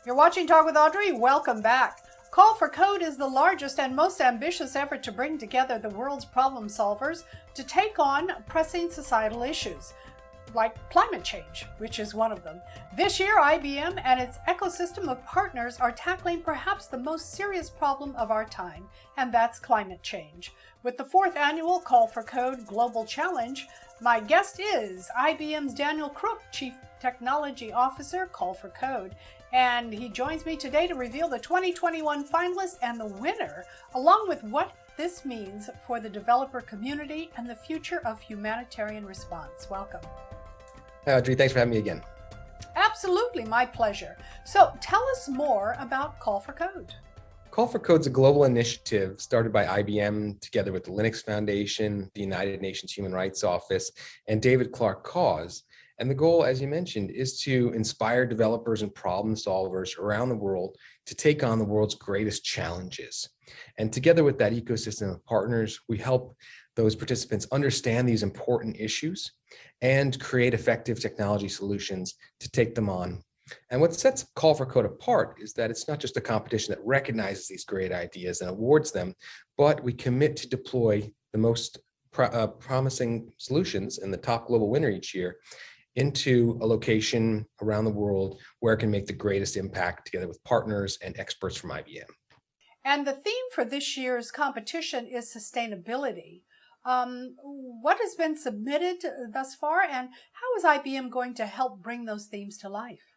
You're watching Talk with Audrey. Welcome back. Call for Code is the largest and most ambitious effort to bring together the world's problem solvers to take on pressing societal issues, like climate change, which is one of them. This year, IBM and its ecosystem of partners are tackling perhaps the most serious problem of our time, and that's climate change. With the 4th annual Call for Code Global Challenge, my guest is IBM's Daniel Krook, Chief Technology Officer, Call for Code. And he joins me today to reveal the 2021 finalists and the winner, along with what this means for the developer community and the future of humanitarian response. Welcome. Hi, Audrey. Thanks for having me again. Absolutely, my pleasure. So tell us more about Call for Code. Call for Code is a global initiative started by IBM together with the Linux Foundation, the United Nations Human Rights Office, and David Clark Cause. And the goal, as you mentioned, is to inspire developers and problem solvers around the world to take on the world's greatest challenges. And together with that ecosystem of partners, we help those participants understand these important issues and create effective technology solutions to take them on. And what sets Call for Code apart is that it's not just a competition that recognizes these great ideas and awards them, but we commit to deploy the most promising solutions and the top global winner each year into a location around the world where it can make the greatest impact together with partners and experts from IBM. And the theme for this year's competition is sustainability. What has been submitted thus far, and how is IBM going to help bring those themes to life?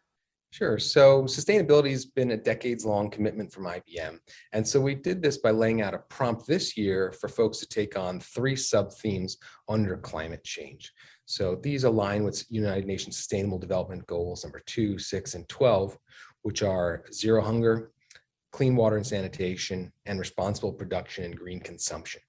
Sure. So sustainability has been a decades-long commitment from IBM. And so we did this by laying out a prompt this year for folks to take on 3 sub-themes under climate change. So these align with United Nations Sustainable Development Goals number 2, 6, and 12, which are zero hunger, clean water and sanitation, and responsible production and green consumption.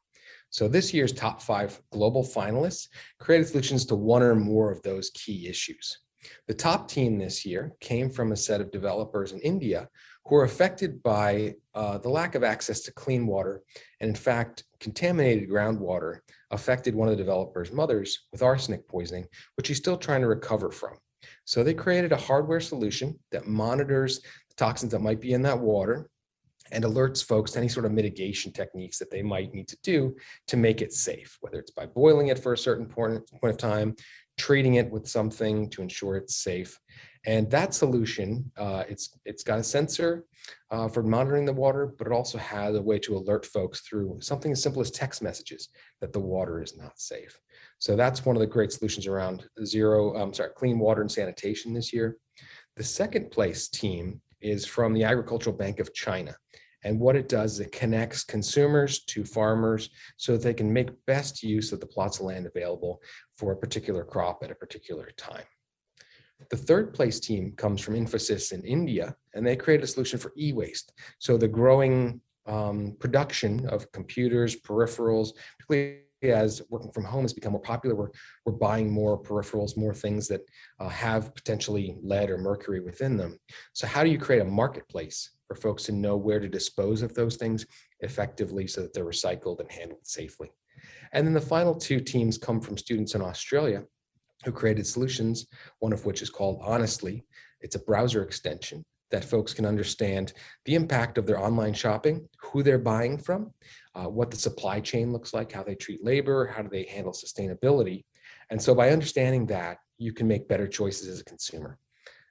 So this year's top 5 global finalists created solutions to one or more of those key issues. The top team this year came from a set of developers in India who are affected by the lack of access to clean water, and in fact, contaminated groundwater affected one of the developers' mothers with arsenic poisoning, which he's still trying to recover from. So they created a hardware solution that monitors the toxins that might be in that water and alerts folks to any sort of mitigation techniques that they might need to do to make it safe, whether it's by boiling it for a certain point of time, treating it with something to ensure it's safe. And that solution, it's got a sensor for monitoring the water, but it also has a way to alert folks through something as simple as text messages that the water is not safe. So that's one of the great solutions around clean water and sanitation this year. The second place team is from the Agricultural Bank of China. And what it does is it connects consumers to farmers so that they can make best use of the plots of land available for a particular crop at a particular time. The third place team comes from Infosys in India, and they created a solution for e-waste. So the growing production of computers, peripherals, particularly as working from home has become more popular, we're buying more peripherals, more things that have potentially lead or mercury within them. So how do you create a marketplace for folks to know where to dispose of those things effectively so that they're recycled and handled safely? And then the final 2 teams come from students in Australia who created solutions, one of which is called Honestly. It's a browser extension that folks can understand the impact of their online shopping, who they're buying from, what the supply chain looks like, how they treat labor, how do they handle sustainability. And so by understanding that, you can make better choices as a consumer.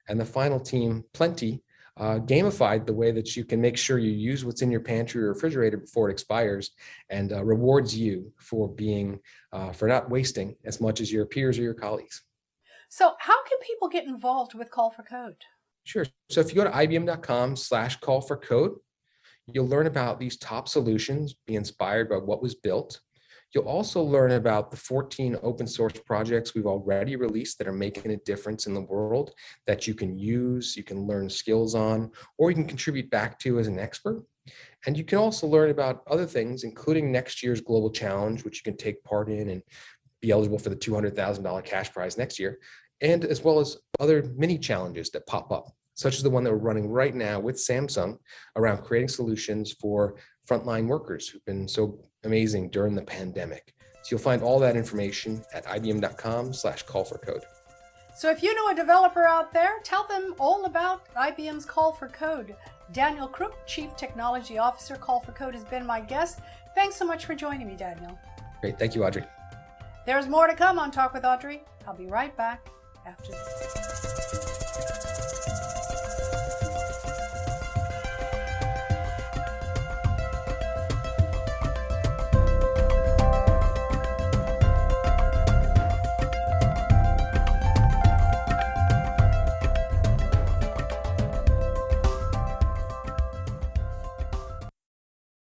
And the final team, Plenty, gamified the way that you can make sure you use what's in your pantry or refrigerator before it expires, and rewards you for not wasting as much as your peers or your colleagues. So how can people get involved with Call for Code? Sure. So if you go to ibm.com/call-for-code, you'll learn about these top solutions, be inspired by what was built. You'll also learn about the 14 open source projects we've already released that are making a difference in the world that you can use, you can learn skills on, or you can contribute back to as an expert. And you can also learn about other things, including next year's global challenge, which you can take part in and be eligible for the $200,000 cash prize next year, and as well as other mini challenges that pop up, such as the one that we're running right now with Samsung around creating solutions for frontline workers who've been so amazing during the pandemic. So you'll find all that information at ibm.com/call-for-code. So if you know a developer out there, tell them all about IBM's Call for Code. Daniel Krook, Chief Technology Officer, Call for Code, has been my guest. Thanks so much for joining me, Daniel. Great. Thank you, Audrey. There's more to come on Talk with Audrey. I'll be right back after this.